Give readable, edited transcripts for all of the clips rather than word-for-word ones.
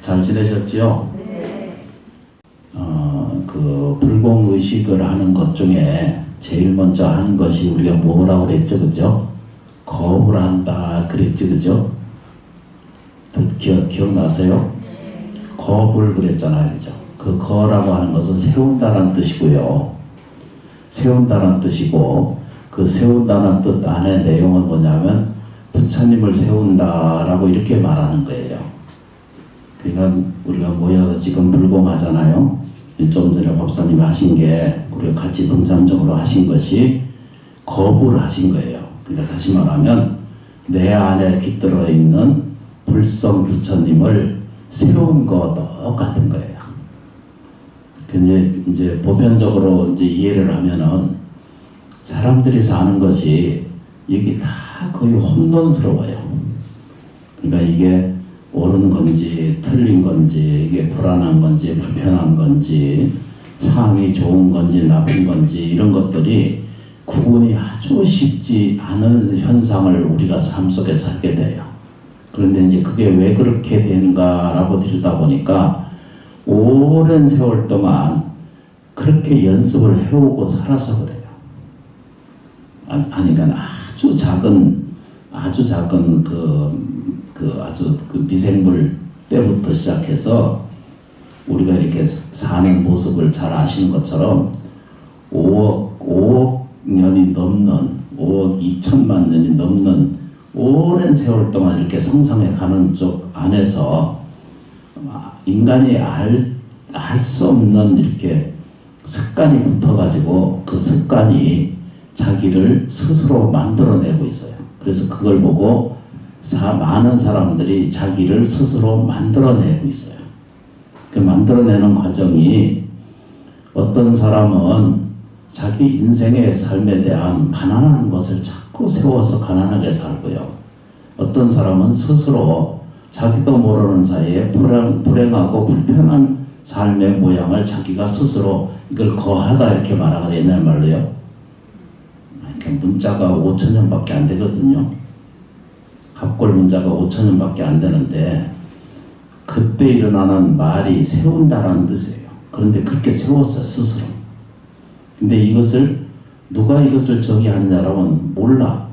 잘 지내셨죠? 네. 그 불공의식을 하는 것 중에 제일 먼저 하는 것이 우리가 뭐라고 그랬죠? 그죠? 거업을 한다 그랬죠? 그죠? 기억나세요? 네. 거업을 그랬잖아요. 그죠? 그 거라고 하는 것은 세운다는 뜻이고요. 세운다는 뜻이고, 그 세운다는 뜻 안에 내용은 뭐냐면 부처님을 세운다라고 이렇게 말하는 거예요. 그러니까 우리가 모여서 지금 불공하잖아요. 좀 전에 법사님이 하신 게 우리가 같이 동참적으로 하신 것이 거부를 하신 거예요. 그러니까 다시 말하면 내 안에 깃들어 있는 불성 부처님을 세운 거 똑같은 거예요. 근데 이제 보편적으로 이제 이해를 하면은 사람들이 사는 것이 이게 다 거의 혼돈스러워요. 그러니까 이게 옳은 건지 틀린 건지, 이게 불안한 건지 불편한 건지, 상황이 좋은 건지 나쁜 건지, 이런 것들이 구분이 아주 쉽지 않은 현상을 우리가 삶 속에 살게 돼요. 그런데 이제 그게 왜 그렇게 되는가라고 들여다보니까 오랜 세월 동안 그렇게 연습을 해오고 살아서 그래요. 그러니까 아주 작은 그 미생물 때부터 시작해서 우리가 이렇게 사는 모습을 잘 아시는 것처럼 5억 년이 넘는 5억 2천만 년이 넘는 오랜 세월 동안 이렇게 성장해 가는 쪽 안에서 인간이 알 수 없는 이렇게 습관이 붙어가지고 그 습관이 자기를 스스로 만들어내고 있어요. 그래서 그걸 보고 많은 사람들이 자기를 스스로 만들어내고 있어요. 그 만들어내는 과정이 어떤 사람은 자기 인생의 삶에 대한 가난한 것을 자꾸 세워서 가난하게 살고요. 어떤 사람은 스스로 자기도 모르는 사이에 불행하고 불편한 삶의 모양을 자기가 스스로 이걸 거하다 이렇게 말하거든요. 옛날 말로요. 그러니까 문자가 5,000년밖에 안 되거든요. 갑골 문자가 5,000년밖에 안 되는데 그때 일어나는 말이 세운다라는 뜻이에요. 그런데 그렇게 세웠어요, 스스로. 근데 누가 이것을 저기 하느냐라면 몰라.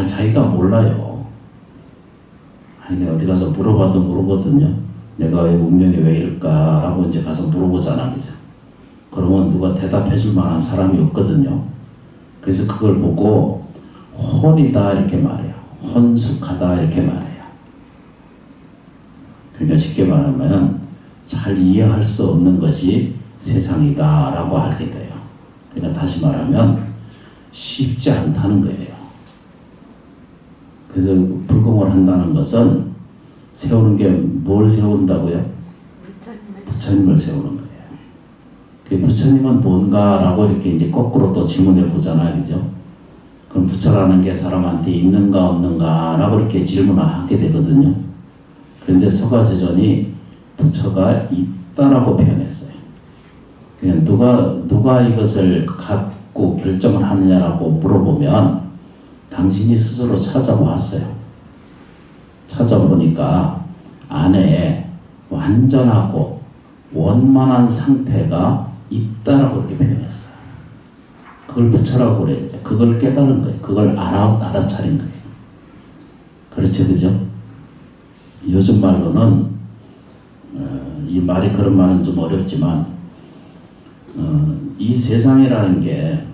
자기가 몰라요. 어디 가서 물어봐도 모르거든요. 내가 운명이 왜 이럴까라고 이제 가서 물어보잖아, 그죠? 그러면 누가 대답해 줄 만한 사람이 없거든요. 그래서 그걸 보고 혼이다 이렇게 말해요. 혼숙하다 이렇게 말해요. 그러니까 쉽게 말하면 잘 이해할 수 없는 것이 세상이다 라고 알게 돼요. 그러니까 다시 말하면 쉽지 않다는 거예요. 그래서 불공을 한다는 것은 세우는 게 뭘 세운다고요? 부처님을 세우는 거예요. 그 부처님은 뭔가라고 이렇게 이제 거꾸로 또 질문해 보잖아요. 그죠? 그럼 부처라는 게 사람한테 있는가 없는가라고 이렇게 질문을 하게 되거든요. 그런데 서가세존이 부처가 있다라고 표현했어요. 그냥 누가 이것을 갖고 결정을 하느냐라고 물어보면 당신이 스스로 찾아보았어요. 찾아보니까 안에 완전하고 원만한 상태가 있다라고 이렇게 표현했어요. 그걸 부처라고 그래요. 그걸 깨달은 거예요. 그걸 알아차린 거예요. 그렇죠, 그죠? 요즘 말로는 이 말이 그런 말은 좀 어렵지만 이 세상이라는 게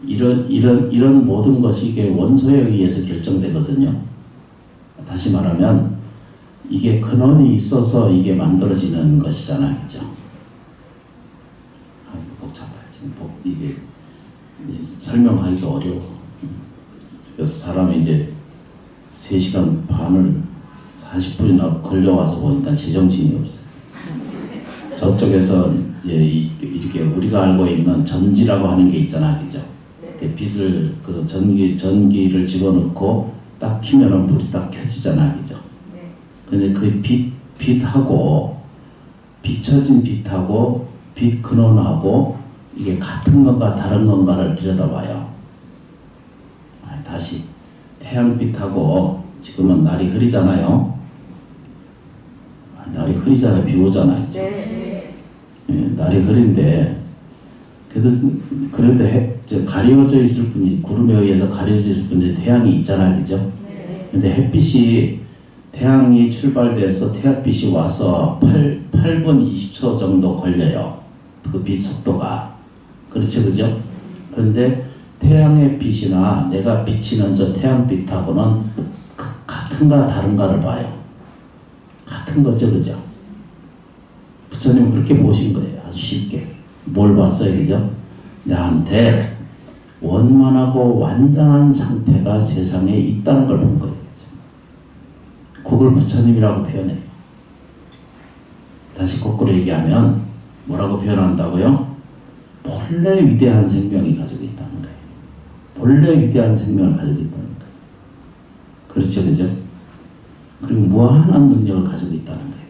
이런 모든 것이 이게 원소에 의해서 결정되거든요. 다시 말하면 이게 근원이 있어서 이게 만들어지는 것이잖아요, 그죠? 복잡해. 이게 설명하기가 어려워. 그래서 사람이 이제 3시간 반을 40분이나 걸려와서 보니까 제정신이 없어요. 저쪽에서 이렇게 우리가 알고 있는 전지라고 하는 게 있잖아요, 그죠? 빛을 전기를 집어넣고 딱 키면은 불이 딱 켜지잖아요, 그죠? 근데 그 빛하고 비춰진 빛하고 빛 근원하고 이게 같은 건가 다른 건가를 들여다봐요. 다시 태양빛하고 지금은 날이 흐리잖아요. 날이 흐리잖아요. 비 오잖아요. 네. 예, 날이 흐린데 그래도 가려져 있을 뿐이 구름에 의해서 가려져 있을 뿐이 태양이 있잖아요. 그죠? 네. 근데 햇빛이 태양이 출발돼서 태양빛이 와서 8분 20초 정도 걸려요. 그 빛 속도가. 그렇죠. 그죠? 그런데 태양의 빛이나 내가 비치는 저 태양빛하고는 같은가 다른가를 봐요. 같은 거죠. 그죠? 부처님은 그렇게 보신 거예요. 아주 쉽게. 뭘 봤어요. 그죠? 나한테 원만하고 완전한 상태가 세상에 있다는 걸 본 거예요. 그걸 부처님이라고 표현해요. 다시 거꾸로 얘기하면 뭐라고 표현한다고요? 본래 위대한 생명이 가지고 있다는 거예요. 본래 위대한 생명을 가지고 있다는 거예요. 그렇죠. 그죠? 그리고 무한한 능력을 가지고 있다는 거예요.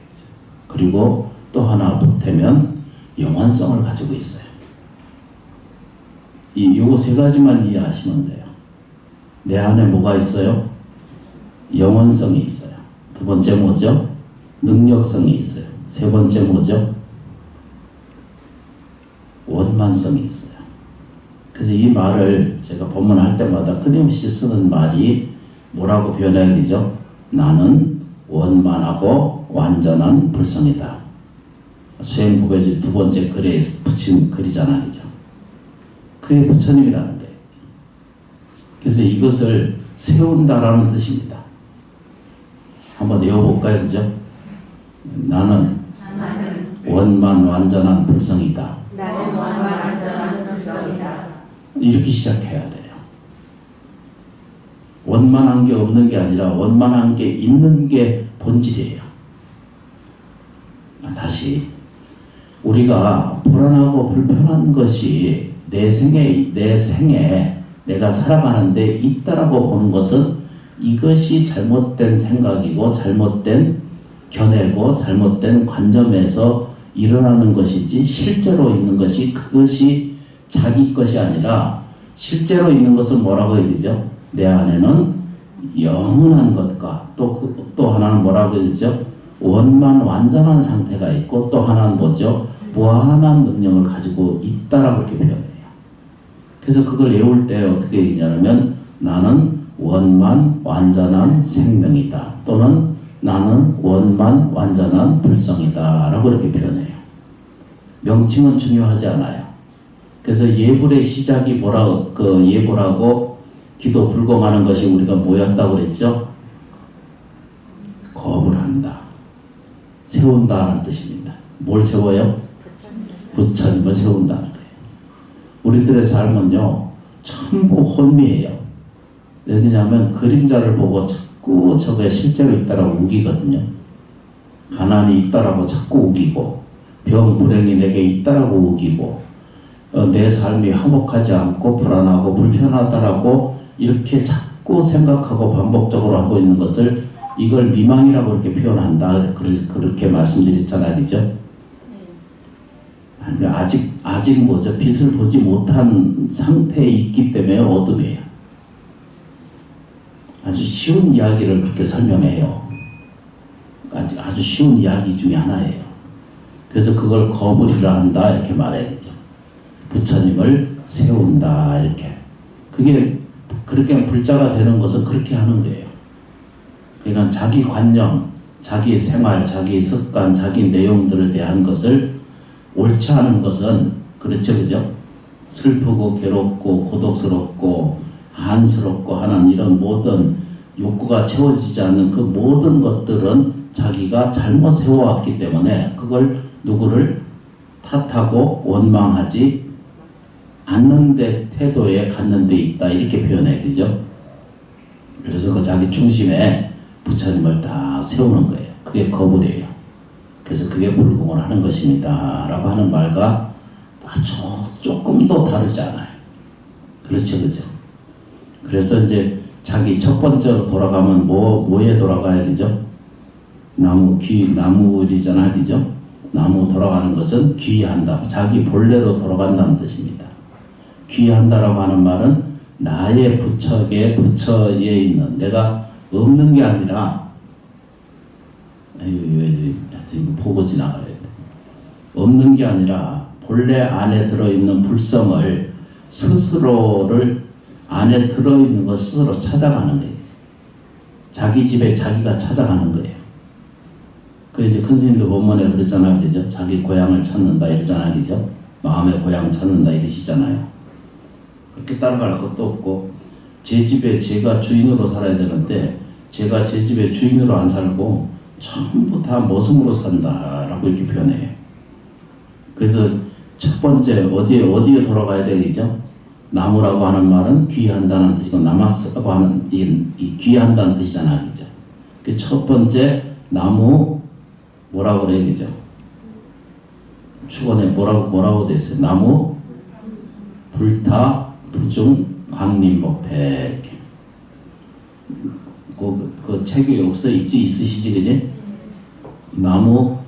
그리고 또 하나 보태면 영원성을 가지고 있어요. 요거 세 가지만 이해하시면 돼요. 내 안에 뭐가 있어요? 영원성이 있어요. 두 번째 뭐죠? 능력성이 있어요. 세 번째 뭐죠? 원만성이 있어요. 그래서 이 말을 제가 법문할 때마다 끊임없이 쓰는 말이 뭐라고 표현해야 되죠? 나는 원만하고 완전한 불성이다. 수행법의 두 번째 글에 붙인 글이잖아요. 그죠? 그게 부처님이라는 거예요. 그래서 이것을 세운다라는 뜻입니다. 한번 외워볼까요? 그죠? 나는 원만 완전한 불성이다. 나는 원만 완전한 불성이다. 이렇게 시작해야 돼요. 원만한 게 없는 게 아니라 원만한 게 있는 게 본질이에요. 다시 우리가 불안하고 불편한 것이 내 생에 내가 살아가는데 있다라고 보는 것은 이것이 잘못된 생각이고 잘못된 견해고 잘못된 관점에서 일어나는 것이지 실제로 있는 것이 그것이 자기 것이 아니라 실제로 있는 것은 뭐라고 얘기죠? 내 안에는 영원한 것과 또 하나는 뭐라고 얘기죠? 원만 완전한 상태가 있고 또 하나는 뭐죠? 무한한 능력을 가지고 있다라고 이렇게 표현해요. 그래서 그걸 외울 때 어떻게 얘기하냐면 나는 원만 완전한 생명이다. 또는 나는 원만 완전한 불성이다. 라고 이렇게 표현해요. 명칭은 중요하지 않아요. 그래서 예불의 시작이 예불하고 기도 불공하는 것이 우리가 뭐였다고 그랬죠? 거부를 한다. 세운다는 뜻입니다. 뭘 세워요? 부처님을 세운다는 거예요. 우리들의 삶은요, 전부 혼미해요. 왜냐하면 그림자를 보고 자꾸 저게 실제로 있다라고 우기거든요. 가난이 있다라고 자꾸 우기고, 병, 불행이 내게 있다라고 우기고, 내 삶이 화목하지 않고 불안하고 불편하다라고 이렇게 자꾸 생각하고 반복적으로 하고 있는 것을 이걸 미망이라고 이렇게 표현한다. 그렇게 말씀드렸잖아요. 그죠? 아직 뭐죠? 빛을 보지 못한 상태에 있기 때문에 어둠이에요. 아주 쉬운 이야기를 그렇게 설명해요. 아주 쉬운 이야기 중에 하나예요. 그래서 그걸 거부리라 한다. 이렇게 말해야죠. 부처님을 세운다. 이렇게. 그렇게 불자가 되는 것은 그렇게 하는 거예요. 그러니까 자기 관념, 자기 생활, 자기 습관, 자기 내용들에 대한 것을 옳지 않은 것은 그렇죠. 그죠? 슬프고 괴롭고 고독스럽고 한스럽고 하는 이런 모든 욕구가 채워지지 않는 그 모든 것들은 자기가 잘못 세워왔기 때문에 그걸 누구를 탓하고 원망하지 않는 데 태도에 갖는 데 있다. 이렇게 표현해요. 그죠? 그래서 그 자기 중심에 부처님을 다 세우는 거예요. 그게 거불이에요. 그래서 그게 불공을 하는 것입니다. 라고 하는 말과 조금 더 다르지 않아요. 그렇죠. 그죠? 그래서 이제 자기 첫 번째로 돌아가면 뭐에 돌아가야 되죠? 나무일이잖아. 그죠? 나무 돌아가는 것은 귀의한다. 자기 본래로 돌아간다는 뜻입니다. 귀의한다라고 하는 말은 나의 부처에 있는 내가 없는 게 아니라 하여튼 보고 지나가야 돼. 없는 게 아니라 본래 안에 들어있는 불성을 스스로를 안에 들어있는 것 스스로 찾아가는 거예요. 자기 집에 자기가 찾아가는 거예요. 그 이제 큰 스님도 본문에 그랬잖아요, 그죠? 자기 고향을 찾는다 이러잖아요, 그죠? 마음의 고향 찾는다 이러시잖아요. 그렇게 따라갈 것도 없고 제 집에 제가 주인으로 살아야 되는데 제가 제 집에 주인으로 안 살고 전부 다 모습으로 산다라고 이렇게 표현해요. 그래서 첫 번째 어디에 돌아가야 되겠죠? 나무라고 하는 말은 귀한다는 뜻이고 남았다고 하는 이 귀한다는 뜻이잖아요, 그죠? 그 첫 번째 나무 뭐라고 그래야 되죠? 축원에 뭐라고 돼 있어요? 나무 불타 부중 광림법회. 그 책이 있으시지, 그지? 나무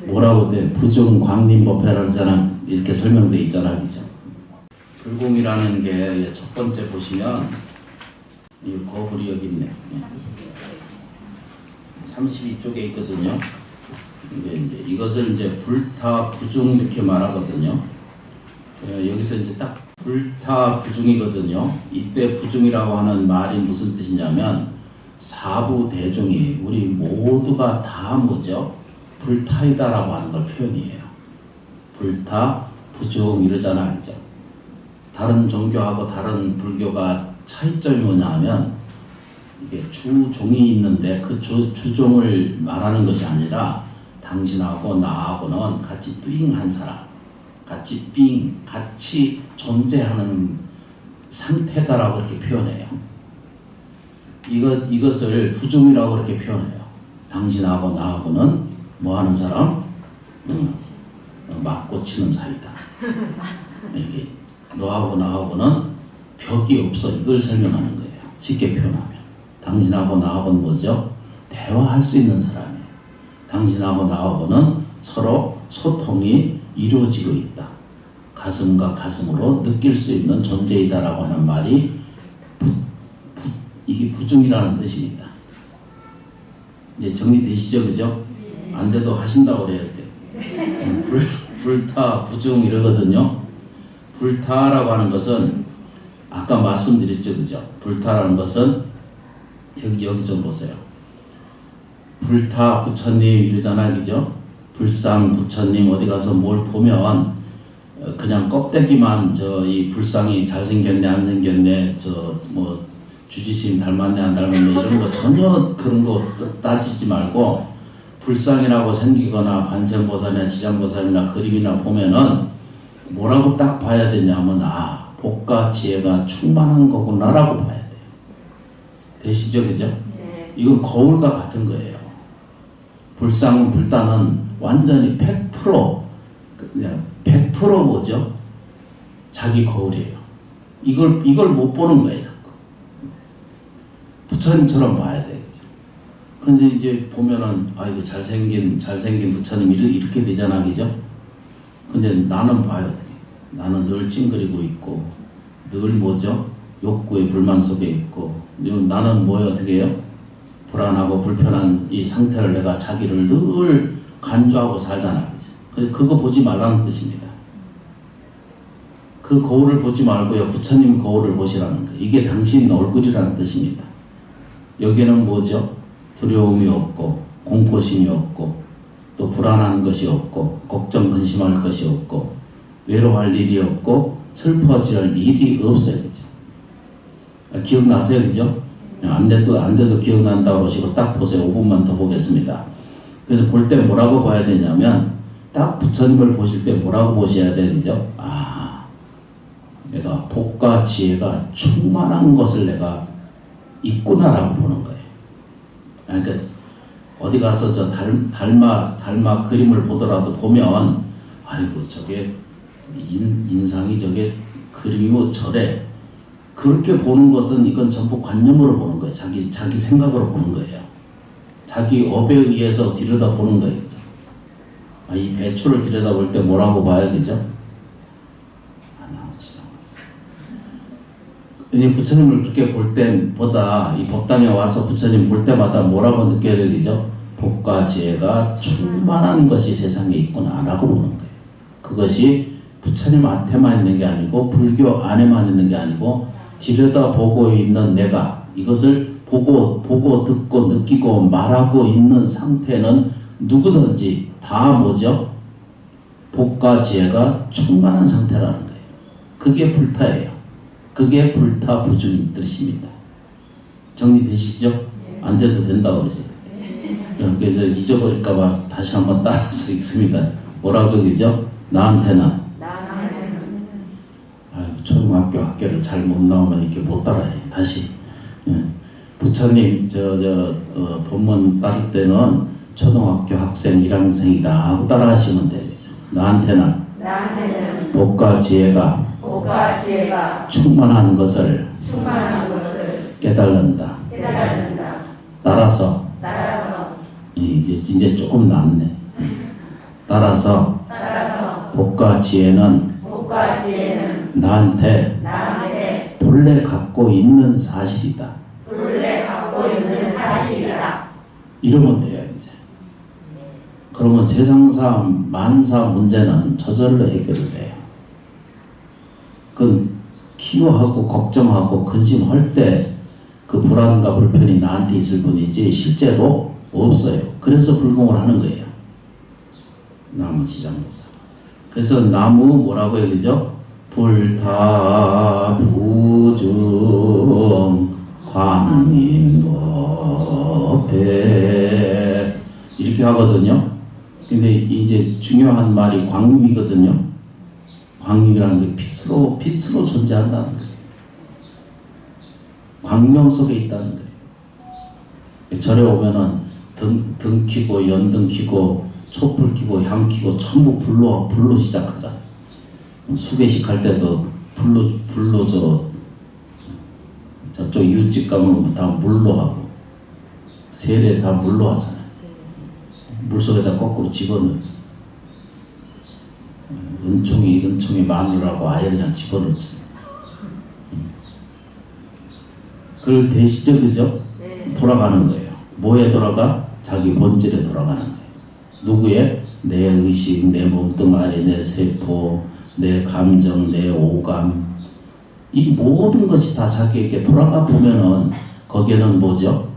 뭐라고 돼? 부중 광림법회라잖아. 이렇게 설명돼 있잖아, 그죠? 불공이라는 게 첫 번째 보시면 이 거불이 여기 있네. 32쪽에 있거든요. 이제 이것을 이제 불타 부중 이렇게 말하거든요. 여기서 이제 딱 불타 부중이거든요. 이때 부중이라고 하는 말이 무슨 뜻이냐면 사부 대중이 우리 모두가 다 뭐죠? 불타이다라고 하는 걸 표현이에요. 불타 부중 이러잖아, 그죠? 다른 종교하고 다른 불교가 차이점이 뭐냐면 이게 주종이 있는데 그 주종을 말하는 것이 아니라 당신하고 나하고는 같이 띵한 사람, 같이 존재하는 상태다라고 이렇게 표현해요. 이것을 부중이라고 이렇게 표현해요. 당신하고 나하고는 뭐 하는 사람? 맞고 치는 사이다. 이렇게 너하고 나하고는 벽이 없어. 이걸 설명하는 거예요. 쉽게 표현하면. 당신하고 나하고는 뭐죠? 대화할 수 있는 사람이에요. 당신하고 나하고는 서로 소통이 이루어지고 있다. 가슴과 가슴으로 느낄 수 있는 존재이다라고 하는 말이 이게 부중이라는 뜻입니다. 이제 정리되시죠, 그죠? 안 돼도 하신다고 그래야 돼. 불타, 부중 이러거든요. 불타라고 하는 것은 아까 말씀드렸죠, 그죠? 불타라는 것은 여기 좀 보세요. 불타 부처님 이러잖아요, 그죠? 불상 부처님 어디 가서 뭘 보면 그냥 껍데기만 이 불상이 잘생겼네 안 생겼네 뭐 주지심 닮았네 안 닮았네 이런 거 전혀 그런 거 따지지 말고 불상이라고 생기거나 관세음보살이나 지장보살이나 그림이나 보면은 뭐라고 딱 봐야 되냐면 복과 지혜가 충만한 거구나라고 봐야 돼요. 되시죠, 그죠? 네. 이건 거울과 같은 거예요. 불상은 불타는 완전히 100% 그냥 100% 뭐죠? 자기 거울이에요. 이걸 못 보는 거예요. 부처님처럼 봐야 돼요. 근데 이제 보면은 이거 잘생긴 부처님 이렇게 되잖아, 그죠? 근데 나는 봐야 돼. 나는 늘 찡그리고 있고 늘 뭐죠? 욕구의 불만 속에 있고 나는 뭐예요? 어떻게 해요? 불안하고 불편한 이 상태를 내가 자기를 늘 간주하고 살잖아, 그죠? 그거 보지 말라는 뜻입니다. 그 거울을 보지 말고요, 부처님 거울을 보시라는 거예요. 이게 당신 얼굴이라는 뜻입니다. 여기는 뭐죠? 두려움이 없고 공포심이 없고 또 불안한 것이 없고 걱정 근심할 것이 없고 외로워할 일이 없고 슬퍼질 일이 없어요, 그죠? 기억나세요, 그죠? 안 돼도 기억난다고 그러시고 딱 보세요. 5분만 더 보겠습니다. 그래서 볼 때 뭐라고 봐야 되냐면 딱 부처님을 보실 때 뭐라고 보셔야 돼요, 그죠? 내가 복과 지혜가 충만한 것을 내가 있구나라고 보는 거예요. 그러니까 어디 가서 저 달마 그림을 보더라도 보면 아이고 저게 인상이 저게 그림이 뭐 저래 그렇게 보는 것은 이건 전부 관념으로 보는 거예요. 자기 생각으로 보는 거예요. 자기 업에 의해서 들여다보는 거예요, 그죠? 이 배추를 들여다볼 때 뭐라고 봐야 되죠? 이제 부처님을 그렇게 볼 때보다 이 법당에 와서 부처님 볼 때마다 뭐라고 느껴야 되죠? 복과 지혜가 충만한 것이 세상에 있구나라고 보는 거예요. 그것이 부처님한테만 있는 게 아니고 불교 안에만 있는 게 아니고 들여다보고 있는 내가 이것을 보고 듣고 느끼고 말하고 있는 상태는 누구든지 다 뭐죠? 복과 지혜가 충만한 상태라는 거예요. 그게 불타예요. 그게 불타부중인 뜻입니다. 정리되시죠? 안 돼도 된다고 그러지. 그래서 잊어버릴까봐 다시 한번 따라서 읽습니다. 뭐라고 그러죠? 나한테는 초등학교 학교를 잘 못 나오면 이렇게 못 따라해. 다시. 부처님 본문 따를 때는 초등학교 학생 1학생이다 하고 따라하시면 되죠. 나한테는 복과 지혜가 충만한 것을 깨달는다. 따라서 이제 조금 낫네. 따라서 복과 지혜는 나한테 본래 갖고 있는 사실이다. 이러면 돼요, 이제. 그러면 세상사 만사 문제는 저절로 해결이 돼요. 그 키워하고 걱정하고 근심할 때 그 불안과 불편이 나한테 있을 뿐이지 실제로 없어요. 그래서 불공을 하는 거예요. 나무 지장로사. 그래서 나무 뭐라고 얘기죠? 불타부중 광림법배 이렇게 하거든요. 근데 이제 중요한 말이 광림이거든요. 광림이라는 게 빛으로 존재한다는 거예요. 광명 속에 있다는 거예요. 절에 오면은 등 켜고 연등 켜고 촛불 켜고 향 켜고 전부 불로 시작하자. 수계식 할 때도 불로 저쪽 이웃집 가면 다 물로 하고 세례 다 물로 하잖아요. 물속에다 거꾸로 집어넣어요. 은총이 마누라고 아예 그냥 집어넣죠. 그걸 되시죠, 그죠? 돌아가는 거예요. 뭐에 돌아가? 자기 본질에 돌아가는 거예요. 누구의? 내 의식, 내 몸뚱아리, 내 세포, 내 감정, 내 오감. 이 모든 것이 다 자기에게 돌아가 보면은 거기에는 뭐죠?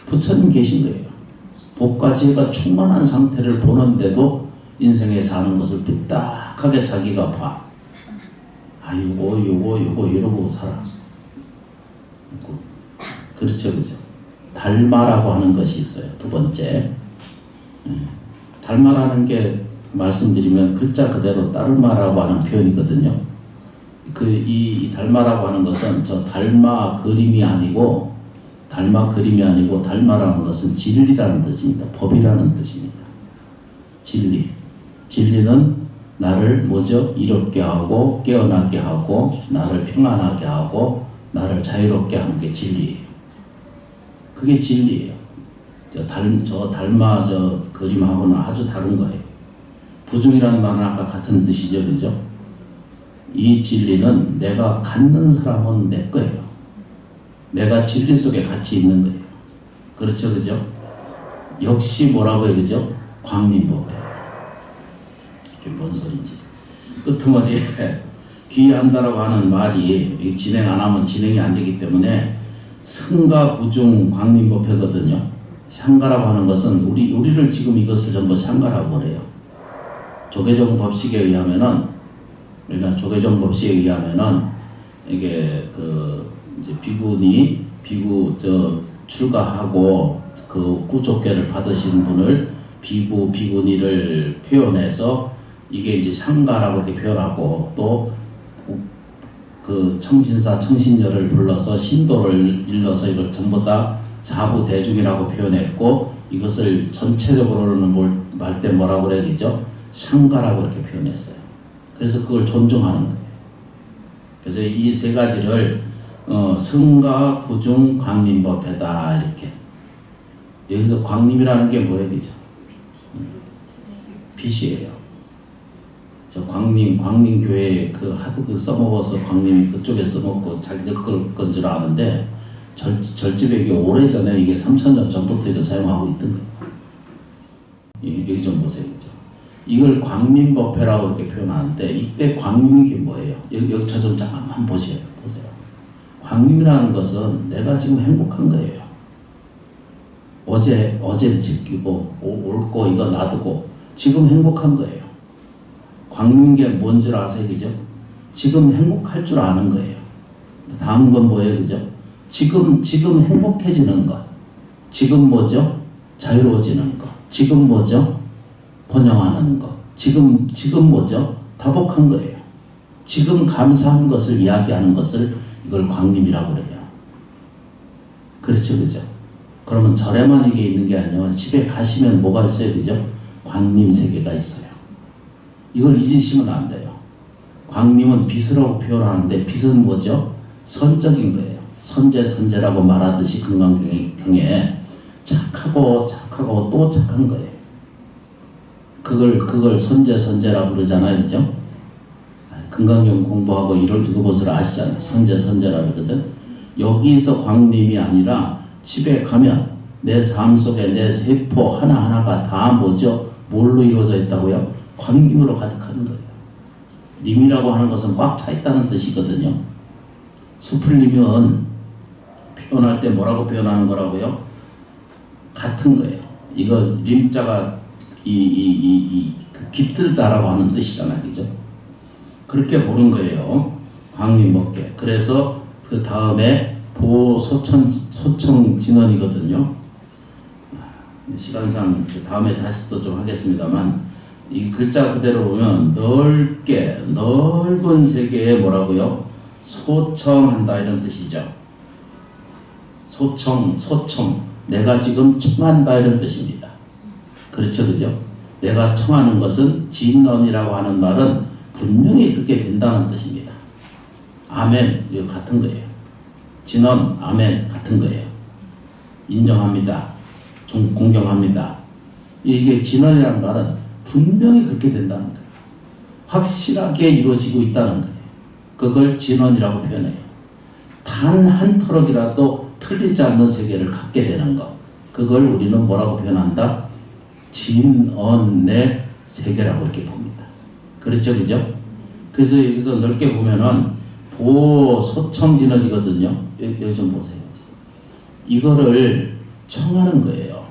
부처님 계신 거예요. 복과 지혜가 충만한 상태를 보는데도 인생에 사는 것을 삐딱하게 자기가 봐. 요거 이러고 살아. 그렇죠, 그죠? 달마라고 하는 것이 있어요. 두 번째. 달마라는 게 말씀드리면 글자 그대로 따르마라고 하는 표현이거든요. 이 달마라고 하는 것은 저 달마 그림이 아니고 달마라는 것은 진리라는 뜻입니다. 법이라는 뜻입니다. 진리는 나를 뭐죠? 이롭게 하고 깨어나게 하고 나를 평안하게 하고 나를 자유롭게 하는 게 진리예요. 그게 진리예요. 저 달마 그림하고는 아주 다른 거예요. 부중이라는 말은 아까 같은 뜻이죠, 그죠? 이 진리는 내가 갖는 사람은 내 거예요. 내가 진리 속에 같이 있는 거예요. 그렇죠, 그죠? 역시 뭐라고 해요, 그죠? 광림법이에요. 이게 뭔 소린지. 끄트머리에 귀한다라고 하는 말이 진행 안 하면 진행이 안 되기 때문에 승가 부중 광림법회거든요. 상가라고 하는 것은 우리를 지금 이것을 전부 상가라고 그래요. 조계종 법식에 의하면은 이게 이제 비구 출가하고 그 구족계를 받으신 분을 비구니를 표현해서 이게 이제 상가라고 이렇게 표현하고 또 그 청신사 청신녀를 불러서 신도를 일러서 이걸 전부 다 사부대중이라고 표현했고 이것을 전체적으로는 말 때 뭐라고 그래야 되죠? 상가라고 이렇게 표현했어요. 그래서 그걸 존중하는 거예요. 그래서 이 세 가지를 승가 부중 광림법회다 이렇게. 여기서 광림이라는 게 뭐예요, 그죠? 빛이에요. 저 광림교회 하도 써먹어서 광림이 그쪽에 써먹고 자기들 건 줄 아는데 절집에 이게 오래전에 이게 3000년 전부터 이거 사용하고 있던 거예요. 여기 좀 보세요. 그죠? 이걸 광림법회라고 이렇게 표현하는데 이때 광림이 뭐예요? 여기 저 좀 잠깐만 보세요. 광림이라는 것은 내가 지금 행복한 거예요. 어제를 지키고 옳고 이거 놔두고 지금 행복한 거예요. 광림게 뭔 줄 아세요? 그죠? 지금 행복할 줄 아는 거예요. 다음 건 뭐예요? 그죠? 지금 행복해지는 것. 지금 뭐죠? 자유로워지는 것. 지금 뭐죠? 번영하는 것. 지금 뭐죠? 다복한 거예요. 지금 감사한 것을 이야기하는 것을 이걸 광림이라고 그래요. 그렇죠, 그죠? 그러면 절에만 이게 있는 게 아니라 집에 가시면 뭐가 있어요, 그죠? 광림 세계가 있어요. 이걸 잊으시면 안 돼요. 광림은 빛이라고 표현하는데 빛은 뭐죠? 선적인 거예요. 선제라고 말하듯이 금강경에 착하고 또 착한 거예요. 그걸 선제라고 그러잖아요, 그죠? 금강경 공부하고 이걸 그것을 아시잖아요. 선제라고 그러거든. 여기서 광림이 아니라 집에 가면 내 삶 속에 내 세포 하나하나가 다 뭐죠? 뭘로 이루어져 있다고요? 광림으로 가득한 거예요. 림이라고 하는 것은 꽉 차 있다는 뜻이거든요. 수풀림은 표현할 때 뭐라고 표현하는 거라고요? 같은 거예요. 이거 림자가 깃들다라고 하는 뜻이잖아요, 그죠? 그렇게 보는 거예요. 광림 먹게. 그래서 그 다음에 소청진언이거든요. 시간상 그 다음에 다시 또 좀 하겠습니다만 이 글자 그대로 보면 넓은 세계에 뭐라고요? 소청한다 이런 뜻이죠. 소청 내가 지금 청한다 이런 뜻입니다. 그렇죠, 그죠? 내가 청하는 것은 진언이라고 하는 말은 분명히 그렇게 된다는 뜻입니다. 아멘 이거 같은 거예요. 진언 아멘 같은 거예요. 인정합니다. 공경합니다. 이게 진언이라는 말은 분명히 그렇게 된다는 거예요. 확실하게 이루어지고 있다는 거예요. 그걸 진언이라고 표현해요. 단 한 터럭이라도 틀리지 않는 세계를 갖게 되는 것. 그걸 우리는 뭐라고 표현한다? 진언의 세계라고 이렇게 봅니다. 그렇죠, 그죠? 그래서 여기서 넓게 보면은 소청진언이거든요. 여기 좀 보세요. 이거를 청하는 거예요.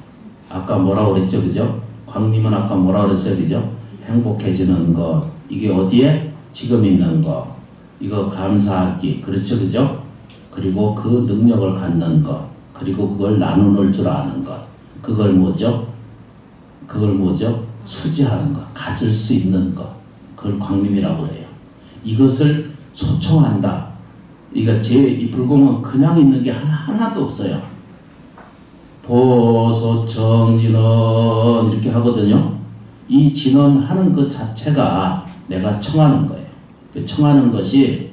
아까 뭐라고 그랬죠, 그죠? 광림은 아까 뭐라고 그랬어요, 그죠? 행복해지는 것. 이게 어디에? 지금 있는 것. 이거 감사하기. 그렇죠, 그죠? 그리고 그 능력을 갖는 것. 그리고 그걸 나누는 줄 아는 것. 그걸 뭐죠? 수지하는 것. 가질 수 있는 것. 그걸 광림이라고 해요. 이것을 소청한다. 이 불공은 그냥 있는 게 하나도 없어요. 보소청진언 이렇게 하거든요. 이 진언하는 것 자체가 내가 청하는 거예요. 청하는 것이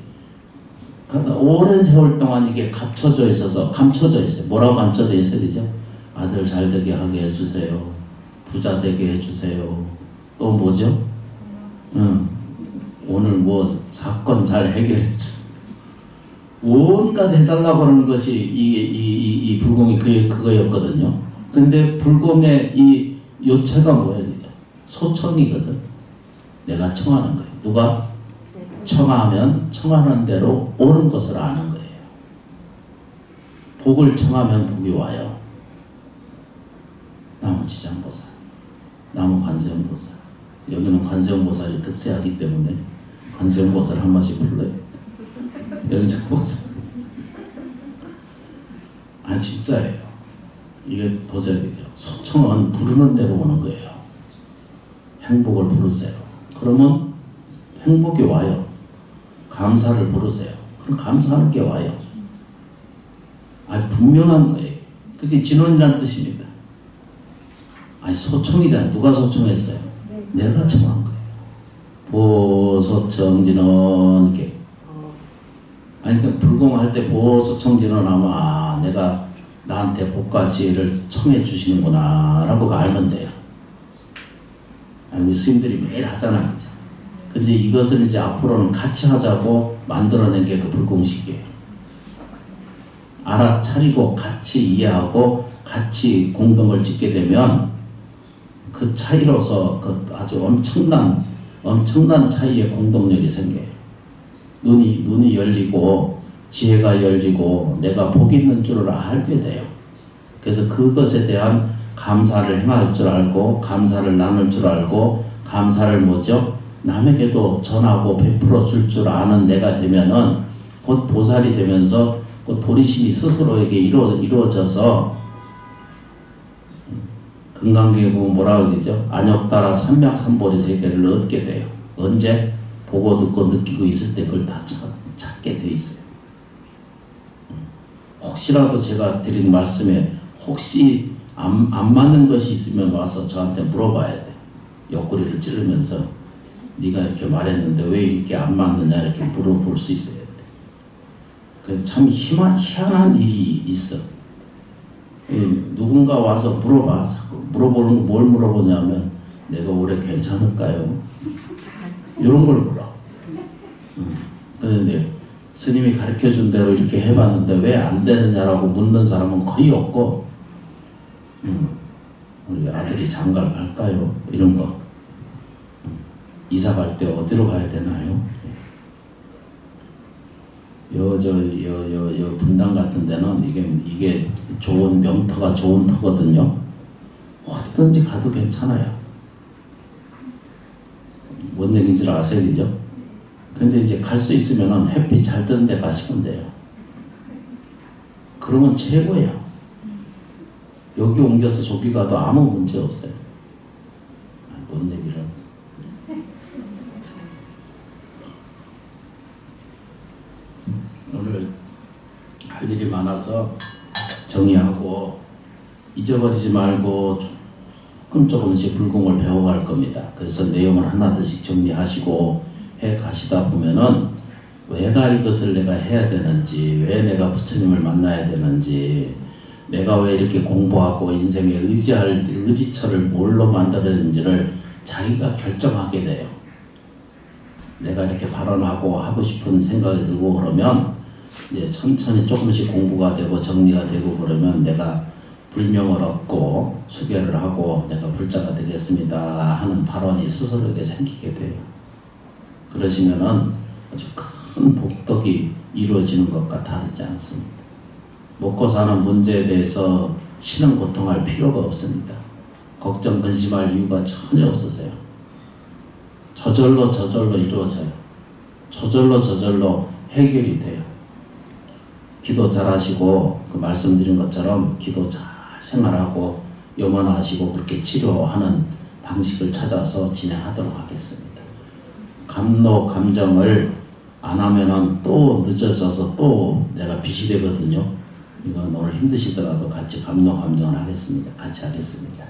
오랜 세월 동안 이게 감춰져 있어요. 뭐라고 감춰져 있어요, 그죠? 아들 잘 되게 하게 해주세요. 부자 되게 해주세요. 또 뭐죠? 오늘 뭐 사건 잘 해결해 주세요. 온갖 해달라고 하는 것이 이 불공이 그거였거든요. 근데 불공의 이 요체가 뭐예요, 그죠? 소청이거든. 내가 청하는 거예요. 누가? 청하면 청하는 대로 오는 것을 아는 거예요. 복을 청하면 복이 와요. 나무 지장보살, 나무 관세음보살. 여기는 관세음보살이 특세하기 때문에 관세음보살 한 번씩 불러요. 여기 좀 보세요. 진짜예요. 이게 보세요. 소청은 부르는 대로 오는 거예요. 행복을 부르세요. 그러면 행복이 와요. 감사를 부르세요. 그럼 감사하는 게 와요. 분명한 거예요. 그게 진언이라는 뜻입니다. 소청이잖아요. 누가 소청했어요? 내가 청한 거예요. 보소청진언 이렇게. 그러니까 불공할 때 보소청진언 하면 내가 나한테 복과 지혜를 청해 주시는구나 라고 알면 돼요. 우리 스님들이 매일 하잖아요, 그죠? 근데 이것을 이제 앞으로는 같이 하자고 만들어낸 게 그 불공식이에요. 알아차리고 같이 이해하고 같이 공동을 짓게 되면 그 차이로서 그 아주 엄청난 차이의 공동력이 생겨요. 눈이 열리고 지혜가 열리고 내가 복 있는 줄을 알게 돼요. 그래서 그것에 대한 감사를 행할 줄 알고 감사를 나눌 줄 알고 감사를 뭐죠? 남에게도 전하고 베풀어 줄 줄 아는 내가 되면은 곧 보살이 되면서 곧 보리심이 스스로에게 이루어져서 금강경에 보면 뭐라고 그러죠? 안욕 따라 삼맥삼보리 세계를 얻게 돼요. 언제? 보고 듣고 느끼고 있을 때 그걸 다 찾게 돼 있어요. 혹시라도 제가 드린 말씀에 혹시 안 맞는 것이 있으면 와서 저한테 물어봐야 돼. 옆구리를 찌르면서 네가 이렇게 말했는데 왜 이렇게 안 맞느냐 이렇게 물어볼 수 있어야 돼. 그래서 참 희한한 일이 있어. 누군가 와서 물어봐. 자꾸 물어보는 거 뭘 물어보냐면 내가 올해 괜찮을까요? 이런 걸 물어. 그런데 스님이 가르쳐준 대로 이렇게 해봤는데 왜 안 되느냐라고 묻는 사람은 거의 없고 우리 아들이 장가를 갈까요? 이런 거. 이사 갈 때 어디로 가야 되나요? 여 분당 같은 데는 이게 좋은 명터가 좋은 터거든요. 어디든지 가도 괜찮아요. 뭔 얘기인지 아세요, 그죠? 근데 이제 갈 수 있으면은 햇빛 잘 뜨는 데 가시면 돼요. 그러면 최고예요. 여기 옮겨서 저기 가도 아무 문제 없어요. 뭔 얘기를. 오늘 할 일이 많아서 정리하고 잊어버리지 말고 조금씩 불공을 배워갈 겁니다. 그래서 내용을 하나씩 정리하시고 해 가시다 보면은 왜가 이것을 내가 해야 되는지, 왜 내가 부처님을 만나야 되는지, 내가 왜 이렇게 공부하고 인생에 의지처를 뭘로 만들어야 되는지를 자기가 결정하게 돼요. 내가 이렇게 발언하고 하고 싶은 생각이 들고 그러면 이제 천천히 조금씩 공부가 되고 정리가 되고 그러면 내가 불명을 얻고 수계를 하고 내가 불자가 되겠습니다 하는 발언이 스스로에게 생기게 돼요. 그러시면은 아주 큰 복덕이 이루어지는 것과 다르지 않습니다. 먹고 사는 문제에 대해서 신은 고통할 필요가 없습니다. 걱정 근심할 이유가 전혀 없으세요. 저절로 이루어져요. 저절로 해결이 돼요. 기도 잘하시고 그 말씀드린 것처럼 기도 잘 생활하고 염원하시고 그렇게 치료하는 방식을 찾아서 진행하도록 하겠습니다. 감정을 안 하면은 또 늦어져서 또 내가 빚이 되거든요. 이건 오늘 힘드시더라도 같이 감정을 하겠습니다. 같이 하겠습니다.